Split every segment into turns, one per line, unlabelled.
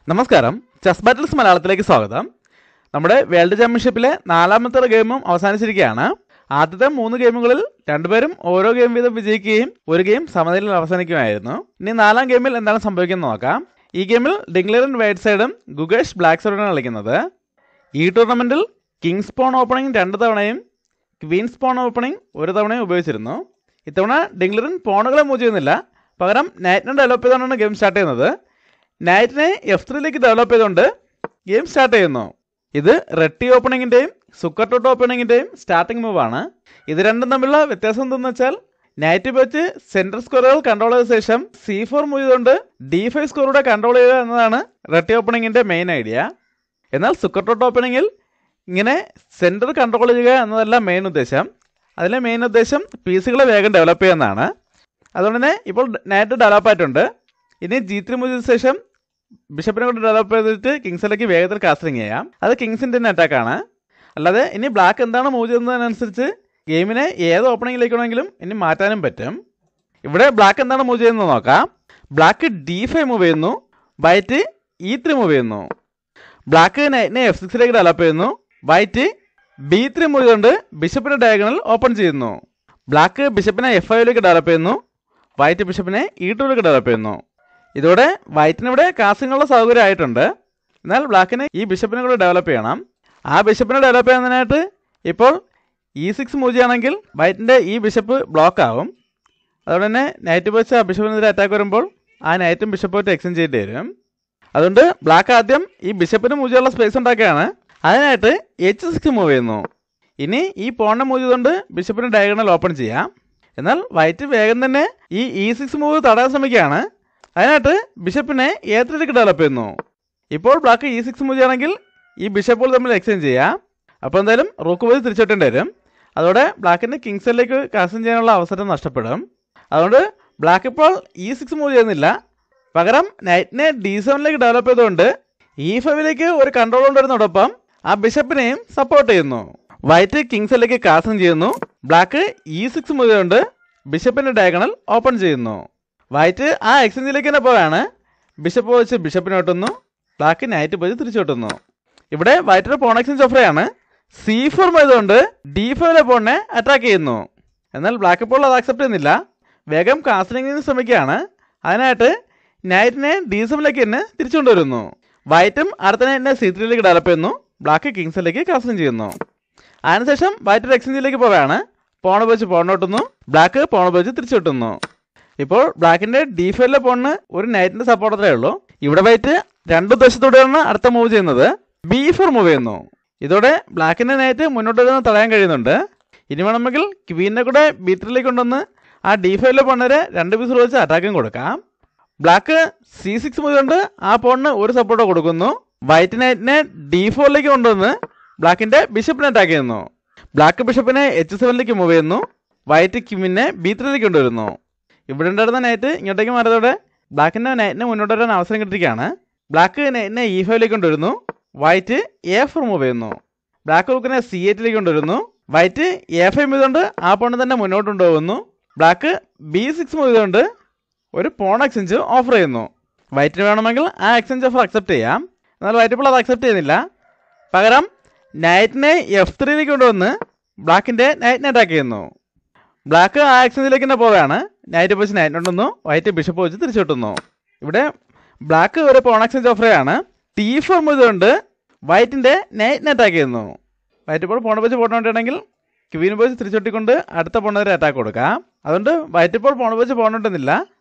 നമസ്കാരം, chess battles മലയാളത്തിലേക്ക് സ്വാഗതം. നമ്മുടെ വേൾഡ് ചാമ്പ്യൻഷിപ്പിലെ 4ാമത്തെ ഗെയിമും അവസാനിച്ചിരിക്കുകയാണ്. ആദ്യത്തെ 3 ഗെയിമുകളിൽ രണ്ടുപേരും ഓരോ ഗെയിം വീതം വിജയിക്കുകയും ഒരു ഗെയിം സമനിലയിൽ അവസാനിക്കുകയായിരുന്നു. ഇനി 4ാം ഗെയിമിൽ എന്താണ് സംഭവിക്കുന്നത് നോക്കാം. ഈ ഗെയിമിൽ ഡിംഗ്ലറൻ വൈറ്റ് സൈഡും ഗുഗേഷ് ബ്ലാക്ക് സൈഡുമാണ് കളിക്കുന്നത്. ഈ ടൂർണമെന്റിൽ കിങ്സ് പോൺ ഓപ്പണിംഗ് 2 തവണയും ക്വീൻസ് പോൺ ഓപ്പണിംഗ് 1 തവണയും ഉപയോഗിച്ചിരുന്നു. ഇത്തവണ ഡിംഗ്ലറൻ പോണുകളെ മൂവ് ചെയ്യുന്നില്ല, പകരം നൈറ്റിനെ ഡെവലപ്പ് ചെയ്തുകൊണ്ടാണ് ഗെയിം സ്റ്റാർട്ട് ചെയ്യുന്നത്. നൈറ്റിനെ F3ലേക്ക് ഡെവലപ്പ് ചെയ്തുകൊണ്ട് ഗെയിം സ്റ്റാർട്ട് ചെയ്യുന്നു. ഇത് റെട്ടി ഓപ്പണിങ്ങിൻ്റെയും സുക്കർട്ടോട്ട് ഓപ്പണിങ്ങിൻ്റെയും സ്റ്റാർട്ടിംഗ് മൂവാണ്. ഇത് രണ്ടും തമ്മിലുള്ള വ്യത്യാസം എന്തെന്ന് വെച്ചാൽ, നൈറ്റ് വെച്ച് സെൻട്രൽ സ്കോറുകൾ കൺട്രോൾ ചെയ്ത ശേഷം C4 മൂവ് ചെയ്തുകൊണ്ട് D5 സ്കോറൂടെ കൺട്രോൾ ചെയ്യുക എന്നതാണ് റെട്ടി ഓപ്പണിങ്ങിൻ്റെ മെയിൻ ഐഡിയ. എന്നാൽ സുക്കർട്ടോട്ട് ഓപ്പണിങ്ങിൽ ഇങ്ങനെ സെൻറ്റർ കൺട്രോൾ ചെയ്യുക എന്നതല്ല മെയിൻ ഉദ്ദേശം. അതിലെ മെയിൻ ഉദ്ദേശം പീസുകളെ വേഗം ഡെവലപ്പ് ചെയ്യുന്നതാണ്. അതുകൊണ്ട് തന്നെ ഇപ്പോൾ നൈറ്റ് ഡെവലപ്പ് ആയിട്ടുണ്ട്. ഇനി G3 മൂവ് ചെയ്ത ശേഷം ബിഷപ്പിനെ കൊണ്ട് ഡെവലപ്പ് ചെയ്തിട്ട് കിങ്സിലേക്ക് വേഗത്തിൽ കാസ്റ്ററിങ് ചെയ്യാം. അത് കിങ്സിൻ്റെ തന്നെ അറ്റാക്കാണ്. അല്ലാതെ ഇനി ബ്ലാക്ക് എന്താണ് മൂവ് ചെയ്യുന്നതിനനുസരിച്ച് ഗെയിമിനെ ഏത് ഓപ്പണിങ്ങിലേക്ക് വേണമെങ്കിലും ഇനി മാറ്റാനും പറ്റും. ഇവിടെ ബ്ലാക്ക് എന്താണ് മൂവ് ചെയ്യുന്നത് നോക്കാം. ബ്ലാക്ക് D5 മൂവ് ചെയ്യുന്നു, വൈറ്റ് E3 മൂവ് ചെയ്യുന്നു. ബ്ലാക്ക് നൈറ്റിനെ F6ലേക്ക് ഡെവലപ്പ് ചെയ്യുന്നു, വൈറ്റ് B3 മൂവ് ചെയ്തുകൊണ്ട് ബിഷപ്പിൻ്റെ ഡയഗണൽ ഓപ്പൺ ചെയ്യുന്നു. ബ്ലാക്ക് ബിഷപ്പിനെ F5ലേക്ക് ഡെവലപ്പ് ചെയ്യുന്നു, വൈറ്റ് ബിഷപ്പിനെ E2ലേക്ക് ഡെവലപ്പ് ചെയ്യുന്നു. ഇതോടെ വൈറ്റിനിവിടെ കാസ്റ്റിങ്ങുള്ള സൗകര്യം ആയിട്ടുണ്ട്. എന്നാൽ ബ്ലാക്കിന് ഈ ബിഷപ്പിനെ കൂടെ ഡെവലപ്പ് ചെയ്യണം. ആ ബിഷപ്പിനെ ഡെവലപ്പ് ചെയ്യുന്നതിനായിട്ട് ഇപ്പോൾ E6 മൂവ് ചെയ്യുകയാണെങ്കിൽ വൈറ്റിൻ്റെ ഈ ബിഷപ്പ് ബ്ലോക്ക് ആവും. അതുകൊണ്ട് തന്നെ നൈറ്റ് വെച്ച് ആ ബിഷപ്പിനെതിരെ അറ്റാക്ക് വരുമ്പോൾ ആ നൈറ്റും ബിഷപ്പുമായിട്ട് എക്സ്ചേഞ്ച് ചെയ്യേണ്ടി വരും. അതുകൊണ്ട് ബ്ലാക്ക് ആദ്യം ഈ ബിഷപ്പിന് മൂവ് ചെയ്യാനുള്ള സ്പേസ് ഉണ്ടാക്കുകയാണ്. അതിനായിട്ട് H6 മൂവ് ചെയ്യുന്നു. ഇനി ഈ പോണിനെ മൂവ് ചെയ്തുകൊണ്ട് ബിഷപ്പിന് ഡയഗണൽ ഓപ്പൺ ചെയ്യാം. എന്നാൽ വൈറ്റ് വേഗം തന്നെ ഈ E6 മൂവ് തടയാൻ ശ്രമിക്കുകയാണ്. അതിനായിട്ട് ബിഷപ്പിനെ A3ലേക്ക് ഡെവലപ്പ് ചെയ്യുന്നു. ഇപ്പോൾ ബ്ലാക്ക് E6 മൂവ് ചെയ്യുകയാണെങ്കിൽ ഈ ബിഷപ്പുകൾ തമ്മിൽ എക്സ്ചേഞ്ച് ചെയ്യാം. അപ്പോൾ എന്തായാലും റൂക്ക് പോയി തിരിച്ചോട്ടേണ്ടി വരും. അതോടെ ബ്ലാക്കിൻ്റെ കിങ്സിലേക്ക് കാസ്റ്റം ചെയ്യാനുള്ള അവസരം നഷ്ടപ്പെടും. അതുകൊണ്ട് ബ്ലാക്ക് ഇപ്പോൾ E6 മൂവ് ചെയ്യുന്നില്ല, പകരം നൈറ്റിനെ D7ലേക്ക് ഡെവലപ്പ് ചെയ്തുകൊണ്ട് E5ലേക്ക് ഒരു കൺട്രോൾ കൊണ്ടുവരുന്നതോടൊപ്പം ആ ബിഷപ്പിനെയും സപ്പോർട്ട് ചെയ്യുന്നു. വൈറ്റ് കിങ്സിലേക്ക് കാസ്റ്റം ചെയ്യുന്നു. ബ്ലാക്ക് E6 മൂവ് ചെയ്തുകൊണ്ട് ബിഷപ്പിൻ്റെ ഡയഗണൽ ഓപ്പൺ ചെയ്യുന്നു. വൈറ്റ് ആ എക്സ്ചേഞ്ചിലേക്ക് തന്നെ പോവുകയാണ്. ബിഷപ്പ് വെച്ച് ബിഷപ്പിനെ ഒട്ടുന്നു, ബ്ലാക്ക് നൈറ്റ് പോയി തിരിച്ചോട്ടുന്നു. ഇവിടെ വൈറ്റൊരു പോൺ എക്സ്ചേഞ്ച് ഓഫറാണ്. C4 ചെയ്തുകൊണ്ട് D5ലെ പോണിനെ അറ്റാക്ക് ചെയ്യുന്നു. എന്നാൽ ബ്ലാക്ക് ഇപ്പോൾ അത് അക്സെപ്റ്റ് ചെയ്യുന്നില്ല, വേഗം കാസ്റ്ററിങ്ങിന് ശ്രമിക്കുകയാണ്. അതിനായിട്ട് നൈറ്റിനെ D7ലേക്ക് തന്നെ തിരിച്ചുകൊണ്ടുവരുന്നു. വൈറ്റും അടുത്ത നൈറ്റിനെ C3ലേക്ക് ഡെവലപ്പ് ചെയ്യുന്നു, ബ്ലാക്ക് കിങ്സിലേക്ക് കാസ്റ്ററിങ് ചെയ്യുന്നു. അതിനുശേഷം വൈറ്റ് ഒരു എക്സ്ചേഞ്ചിലേക്ക് പോവുകയാണ്. പോൺ വെച്ച് പോണിനോട്ടുന്നു, ബ്ലാക്ക് പോൺ വെച്ച് തിരിച്ചോട്ടുന്നു. ഇപ്പോൾ ബ്ലാക്കിൻ്റെ D5ലെ പോണിന് ഒരു നൈറ്റിൻ്റെ സപ്പോർട്ട് അത്രേ ഉള്ളൂ. ഇവിടെ വൈറ്റ് 2 ഉദ്ദേശത്തോടെയാണ് അടുത്ത മൂവ് ചെയ്യുന്നത്. B4 മൂവ് ചെയ്യുന്നു. ഇതോടെ ബ്ലാക്കിൻ്റെ നൈറ്റ് മുന്നോട്ട് വരുന്നത് തടയാൻ കഴിയുന്നുണ്ട്. ഇനി വേണമെങ്കിൽ ക്വീനെ കൂടെ B3ലേക്ക് കൊണ്ടുവന്ന് ആ D5ലെ പോണിനെ 2 പീസ് വെച്ച് അറ്റാക്കും കൊടുക്കാം. ബ്ലാക്ക് C6 മൂവ് കൊണ്ട് ആ പോണിന് ഒരു സപ്പോർട്ട് കൊടുക്കുന്നു. വൈറ്റ് നൈറ്റിനെ D4ലേക്ക് കൊണ്ടുവന്ന് ബ്ലാക്കിൻ്റെ ബിഷപ്പിനെ അറ്റാക്ക് ചെയ്യുന്നു. ബ്ലാക്ക് ബിഷപ്പിനെ H7ലേക്ക് മൂവ് ചെയ്യുന്നു, വൈറ്റ് ക്വീനെ B3ലേക്ക് കൊണ്ടുവരുന്നു. ഇവിടെ ഉണ്ടായിരുന്ന നൈറ്റ് ഇങ്ങോട്ടേക്ക് മാറിയതോടെ ബ്ലാക്കിൻ്റെ നൈറ്റിനെ മുന്നോട്ട് വരാൻ അവസരം കിട്ടിയിരിക്കുകയാണ്. ബ്ലാക്ക് നൈറ്റിനെ E5ലേക്ക് കൊണ്ടുവരുന്നു, വൈറ്റ് A4 മൂവ് ചെയ്യുന്നു. ബ്ലാക്ക് റൂക്കിനെ C8ലേക്ക് കൊണ്ടുവരുന്നു, വൈറ്റ് A5 ചെയ്തുകൊണ്ട് ആ പോണിനെ തന്നെ മുന്നോട്ട് കൊണ്ടുപോകുന്നു. ബ്ലാക്ക് B6 മൂവ് ചെയ്തുകൊണ്ട് ഒരു പോൺ എക്സ്ചേഞ്ച് ഓഫർ ചെയ്യുന്നു. വൈറ്റിന് വേണമെങ്കിൽ ആ എക്സ്ചേഞ്ച് ഓഫർ അക്സെപ്റ്റ് ചെയ്യാം. എന്നാൽ വൈറ്റ് ഇപ്പോൾ അത് അക്സെപ്റ്റ് ചെയ്യുന്നില്ല. പകരം നൈറ്റിനെ F3ലേക്ക് കൊണ്ടുവന്ന് ബ്ലാക്കിൻ്റെ നൈറ്റിനെ അറ്റാക്ക് ചെയ്യുന്നു. ബ്ലാക്ക് ആ എക്സ്ചേഞ്ചിലേക്ക് തന്നെ പോവുകയാണ്. നൈറ്റ് വെച്ച് നൈറ്റ് കൊണ്ടുവന്നു, വൈറ്റ് ബിഷപ്പ് വെച്ച് തിരിച്ചോട്ടുന്നു. ഇവിടെ ബ്ലാക്ക് ഒരു പോൺ എക്സ്ചേഞ്ച് ഓഫറാണ്. T4 ചെയ്തുകൊണ്ട് വൈറ്റിൻ്റെ നൈറ്റിനെ അറ്റാക്ക് ചെയ്യുന്നു. വൈറ്റ് ഇപ്പോൾ പോൺ വെച്ച് പോണോട്ടുണ്ടെങ്കിൽ ക്വീൻ വെച്ച് തിരിച്ചൊട്ടിക്കൊണ്ട് അടുത്ത പോണെതിരെ അറ്റാക്ക് കൊടുക്കാം. അതുകൊണ്ട് വൈറ്റ് ഇപ്പോൾ പോൺ വെച്ച് പോകണമെന്നില്ല,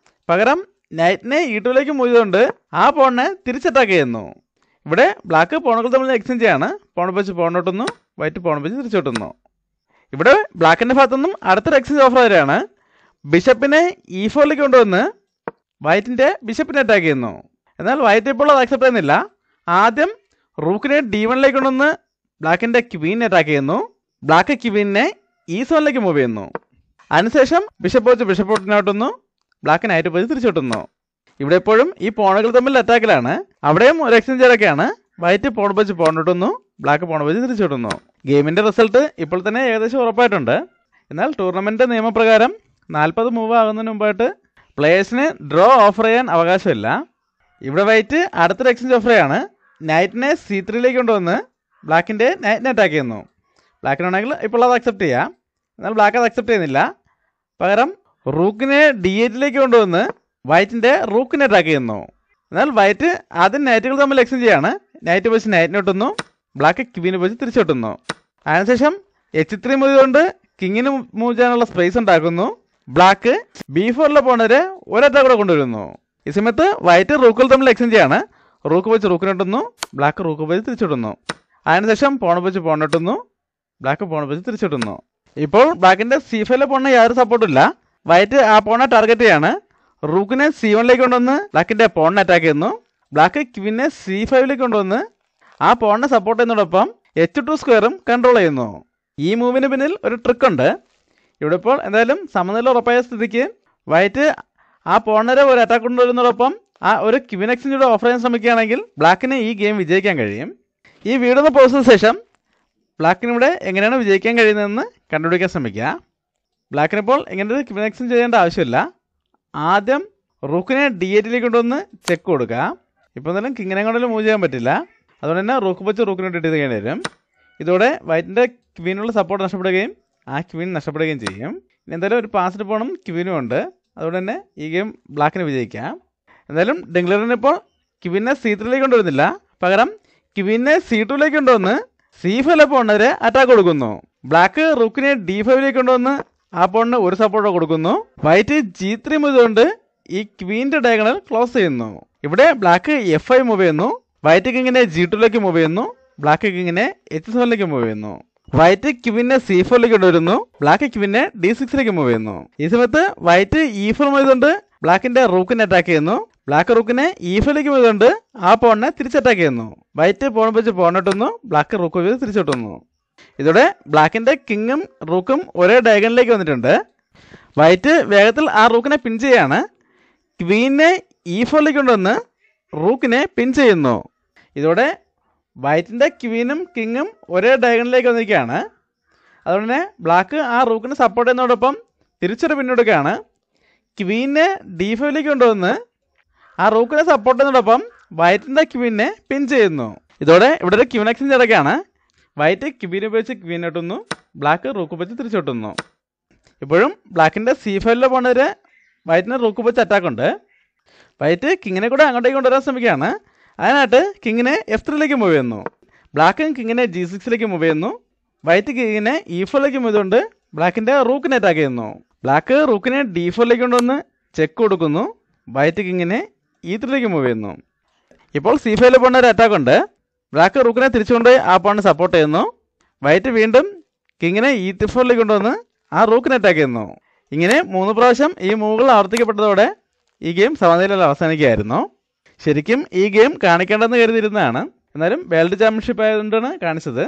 പകരം നൈറ്റിനെ E2ലേക്ക് മൂവ് ചെയ്തുകൊണ്ട് ആ പോണിനെ തിരിച്ചറ്റാക്ക് ചെയ്യുന്നു. ഇവിടെ ബ്ലാക്ക് പോണുകൾ തമ്മിൽ എക്സ്ചേഞ്ച് ചെയ്യാണ്. പോൺ വെച്ച് പോണോട്ടുന്നു, വൈറ്റ് പോൺ വെച്ച് തിരിച്ചോട്ടുന്നു. ഇവിടെ ബ്ലാക്കിൻ്റെ ഭാഗത്തുനിന്നും അടുത്തൊരു എക്സ്ചേഞ്ച് ഓഫർ വരെയാണ്. ബിഷപ്പിനെ E4ലേക്ക് കൊണ്ടുവന്ന് വൈറ്റിൻ്റെ ബിഷപ്പിനെ അറ്റാക്ക് ചെയ്യുന്നു. എന്നാൽ വൈറ്റ് ഇപ്പോൾ അത് അക്സെപ്റ്റ് ചെയ്യുന്നില്ല. ആദ്യം റൂക്കിനെ D1ലേക്ക് കൊണ്ടുവന്ന് ബ്ലാക്കിൻ്റെ ക്വീനെ അറ്റാക്ക് ചെയ്യുന്നു. ബ്ലാക്ക് ക്വീനെ E7ലേക്ക് മൂവ് ചെയ്യുന്നു. അതിനുശേഷം ബിഷപ്പ് വെച്ച് ബിഷപ്പ് ഒട്ടിനോട്ടുന്നു, ബ്ലാക്ക് നൈറ്റ് പോയി തിരിച്ചോട്ടുന്നു. ഇവിടെ എപ്പോഴും ഈ പോണുകൾ തമ്മിൽ അറ്റാക്കിലാണ്. അവിടെയും ഒരു എക്സ്ചേഞ്ച് ഇടയ്ക്കാണ്. വൈറ്റ് പോൺ വെച്ച് പോണിട്ടുന്നു, ബ്ലാക്ക് പോൺ വെച്ച് തിരിച്ചോട്ടുന്നു. ഗെയിമിൻ്റെ റിസൾട്ട് ഇപ്പോൾ തന്നെ ഏകദേശം ഉറപ്പായിട്ടുണ്ട്. എന്നാൽ ടൂർണമെൻറ്റ് നിയമപ്രകാരം 40 മൂവ് ആകുന്നതിന് മുമ്പായിട്ട് പ്ലേയേഴ്സിന് ഡ്രോ ഓഫർ ചെയ്യാൻ അവകാശമില്ല. ഇവിടെ വൈറ്റ് അടുത്തൊരു എക്സ്ചേഞ്ച് ഓഫറാണ്. നൈറ്റിനെ C3യിലേക്ക് കൊണ്ടുവന്ന് ബ്ലാക്കിൻ്റെ നൈറ്റിനെ അറ്റാക്ക് ചെയ്യുന്നു. ബ്ലാക്കിനാണെങ്കിൽ ഇപ്പോൾ അത് അക്സെപ്റ്റ് ചെയ്യാം. എന്നാൽ ബ്ലാക്ക് അത് അക്സെപ്റ്റ് ചെയ്യുന്നില്ല. പകരം റൂക്കിനെ D8ലേക്ക് കൊണ്ടുവന്ന് വൈറ്റിൻ്റെ റൂക്കിനെ അറ്റാക്ക് ചെയ്യുന്നു. എന്നാൽ വൈറ്റ് ആദ്യം നൈറ്റുകൾ തമ്മിൽ എക്സ്ചേഞ്ച് ചെയ്യാണ്. നൈറ്റ് വെച്ച് നൈറ്റിനെ ഒട്ടുന്നു, ബ്ലാക്ക് ക്വീനെ വെച്ച് തിരിച്ചൊട്ടുന്നു. അതിനുശേഷം H3 മൂവ് കൊണ്ട് കിങ്ങിന് മൂവ് ചെയ്യാനുള്ള സ്പേസ് ഉണ്ടാക്കുന്നു. ബ്ലാക്ക് B4 പോണവരെ ഒരറ്റാക്ക് കൂടെ കൊണ്ടുവരുന്നു. ഈ സമയത്ത് വൈറ്റ് റൂക്കുകൾ തമ്മിൽ എക്സ്ചേഞ്ച് ചെയ്യാണ്. റൂക്ക് വെച്ച് റൂക്കിനൊട്ടുന്നു, ബ്ലാക്ക് റൂക്ക് വെച്ച് തിരിച്ചിട്ടുന്നു. അതിനുശേഷം പോണ വെച്ച് പോണിട്ടുന്നു, ബ്ലാക്ക് പോണ വെച്ച് തിരിച്ചിട്ടുന്നു. ഇപ്പോൾ ബ്ലാക്കിൻ്റെ C5 പോണ യാതൊരു സപ്പോർട്ടും ഇല്ല. വൈറ്റ് ആ പോണ ടാർഗറ്റ് ചെയ്യാണ്. റൂക്കിനെ C1ലേക്ക് കൊണ്ടുവന്ന് ബ്ലാക്കിൻ്റെ പോണിനെ അറ്റാക്ക് ചെയ്യുന്നു. ബ്ലാക്ക് ക്വീനെ C5ലേക്ക് കൊണ്ടുവന്ന് ആ പോണിനെ സപ്പോർട്ട് ചെയ്യുന്നതോടൊപ്പം H2 സ്ക്വയറും കൺട്രോൾ ചെയ്യുന്നു. ഈ മൂവിന് പിന്നിൽ ഒരു ട്രിക്ക് ഉണ്ട്. ഇവിടെ ഇപ്പോൾ എന്തായാലും സമനില ഉറപ്പായ സ്ഥിതിക്ക് വൈറ്റ് ആ പോണരെ ഒരു അറ്റാക്ക് കൊണ്ടുവരുന്നതോടൊപ്പം ആ ഒരു ക്വീൻ എക്സ്ചേഞ്ച് ഓഫർ ചെയ്യാൻ ശ്രമിക്കുകയാണെങ്കിൽ ബ്ലാക്കിന് ഈ ഗെയിം വിജയിക്കാൻ കഴിയും. ഈ വീഡിയോ പോസ്റ്റതിന് ശേഷം ബ്ലാക്കിനിവിടെ എങ്ങനെയാണ് വിജയിക്കാൻ കഴിയുന്നതെന്ന് കണ്ടുപിടിക്കാൻ ശ്രമിക്കുക. ബ്ലാക്കിനിപ്പോൾ എങ്ങനെ ഒരു ക്വീൻ എക്സ്ചേഞ്ച് ചെയ്യേണ്ട ആവശ്യമില്ല. ആദ്യം റൂക്കിനെ D8ലേക്ക് കൊണ്ടുവന്ന് ചെക്ക് കൊടുക്കുക. ഇപ്പോൾ എന്തായാലും കിങ്ങിനെ കൊണ്ടും മൂവ് ചെയ്യാൻ പറ്റില്ല. അതുകൊണ്ട് തന്നെ റൂക്ക് വെച്ച് റൂക്കിനെ ഇട്ട് ചെയ്യേണ്ടി വരും. ഇതോടെ വൈറ്റിൻ്റെ ക്വീനുള്ള സപ്പോർട്ട് നഷ്ടപ്പെടുകയും ആ ക്വീൻ നഷ്ടപ്പെടുകയും ചെയ്യും. ഇനി എന്തായാലും ഒരു പാസിന് പോകണം, ക്വീനും ഉണ്ട്. അതുകൊണ്ട് തന്നെ ഈ ഗെയിം ബ്ലാക്കിന് വിജയിക്കാം. എന്തായാലും ഡിംഗ്ലറിന് ഇപ്പോൾ ക്വീനെ C3യിലേക്ക് കൊണ്ടുവരുന്നില്ല. പകരം ക്വീനെ C2യിലേക്ക് കൊണ്ടുവന്ന് C5 പോണവരെ അറ്റാക്ക് കൊടുക്കുന്നു. ബ്ലാക്ക് റൂക്കിനെ D5യിലേക്ക് കൊണ്ടുവന്ന് ആ പോണിന് ഒരു സപ്പോർട്ട് കൊടുക്കുന്നു. വൈറ്റ് G3 മൂവ് കൊണ്ട് ഈ ക്വീൻ്റെ ഡയഗണൽ ക്ലോസ് ചെയ്യുന്നു. ഇവിടെ ബ്ലാക്ക് F5 മൂവ് ചെയ്യുന്നു. വൈറ്റ് കിങ്ങിനെ G2യിലേക്ക് മൂവ് ചെയ്യുന്നു. ബ്ലാക്ക് കിങ്ങിനെ H7ലേക്ക് മൂവ് ചെയ്യുന്നു. വൈറ്റ് ക്വീനെ C4ലേക്ക് കൊണ്ടുവരുന്നു. ബ്ലാക്ക് ക്വീനെ D6ലേക്ക് മൂവ് ചെയ്യുന്നു. ഈ സമയത്ത് വൈറ്റ് E4 മൂവ് ചെയ്തുകൊണ്ട് ബ്ലാക്കിന്റെ റൂക്കിനെ അറ്റാക്ക് ചെയ്യുന്നു. ബ്ലാക്ക് റൂക്കിനെ E5ലേക്ക് മൂവ് ചെയ്തുകൊണ്ട് ആ പോണിനെ തിരിച്ചറ്റാക്ക് ചെയ്യുന്നു. വൈറ്റ് പോൺ വെച്ച് പോണിട്ടുന്നു, ബ്ലാക്ക് റൂക്ക് വെച്ച് തിരിച്ചിട്ടുന്നു. ഇതോടെ ബ്ലാക്കിന്റെ കിങ്ങും റൂക്കും ഒരേ ഡയഗണിലേക്ക് വന്നിട്ടുണ്ട്. വൈറ്റ് വേഗത്തിൽ ആ റൂക്കിനെ പിൻ ചെയ്യാണ്. ക്വീനെ E4ലേക്ക് കൊണ്ടുവന്ന് റൂക്കിനെ പിൻ ചെയ്യുന്നു. ഇതോടെ വൈറ്റിൻ്റെ ക്വീനും കിങ്ങും ഒരേ ഡയഗണിലേക്ക് വന്നിരിക്കുകയാണ്. അതുകൊണ്ട് തന്നെ ബ്ലാക്ക് ആ റൂക്കിനെ സപ്പോർട്ട് ചെയ്യുന്നതോടൊപ്പം തിരിച്ചൊരു പിന്നോടുകയാണ്. ക്വീനെ D5ലേക്ക് കൊണ്ടുവന്ന് ആ റൂക്കിനെ സപ്പോർട്ട് ചെയ്യുന്നതോടൊപ്പം വൈറ്റിൻ്റെ ക്വീനെ പിൻ ചെയ്യുന്നു. ഇതോടെ ഇവിടെ ഒരു ക്വീൻ എക്സ്ചേഞ്ച് നടക്കുകയാണ്. വൈറ്റ് ക്വീനെ ഉപയോഗിച്ച് ക്വീൻ ഇട്ടുന്നു, ബ്ലാക്ക് റൂക്ക് വെച്ച് തിരിച്ചിട്ടുന്നു. ഇപ്പോഴും ബ്ലാക്കിൻ്റെ C5 പോണവരെ വൈറ്റിന് റൂക്ക് വെച്ച് അറ്റാക്കുണ്ട്. വൈറ്റ് കിങ്ങിനെ കൂടെ അങ്ങോട്ടേക്ക് കൊണ്ടുവരാൻ ശ്രമിക്കുകയാണ്. അതിനായിട്ട് കിങ്ങിനെ F3യിലേക്ക് മൂവ് ചെയ്യുന്നു. ബ്ലാക്ക് കിങ്ങിനെ G6ലേക്ക് മൂവ് ചെയ്യുന്നു. വൈറ്റ് കിങ്ങിനെ E4ലേക്ക് മൂവ് ചെയ്തുകൊണ്ട് ബ്ലാക്കിൻ്റെ റൂക്കിനെ അറ്റാക്ക് ചെയ്യുന്നു. ബ്ലാക്ക് റൂക്കിനെ D4ലേക്ക് കൊണ്ടുവന്ന് ചെക്ക് കൊടുക്കുന്നു. വൈറ്റ് കിങ്ങിനെ E3ലേക്ക് മൂവ് ചെയ്യുന്നു. ഇപ്പോൾ C5 പോണ ഒരു അറ്റാക്ക് ഉണ്ട്. ബ്ലാക്ക് റൂക്കിനെ തിരിച്ചുകൊണ്ട് ആ പോണിനെ സപ്പോർട്ട് ചെയ്യുന്നു. വൈറ്റ് വീണ്ടും കിങ്ങിനെ E4ലേക്ക് കൊണ്ടുവന്ന് ആ റൂക്കിനെ അറ്റാക്ക് ചെയ്യുന്നു. ഇങ്ങനെ 3 പ്രാവശ്യം ഈ മൂവുകൾ ആവർത്തിക്കപ്പെട്ടതോടെ ഈ ഗെയിം സമനിലയിൽ അവസാനിക്കുകയായിരുന്നു. ശരിക്കും ഈ ഗെയിം കാണിക്കേണ്ടെന്ന് കരുതിയിരുന്നതാണ്. എന്നാലും വേൾഡ് ചാമ്പ്യൻഷിപ്പ് ആയതുകൊണ്ടാണ് കാണിച്ചത്.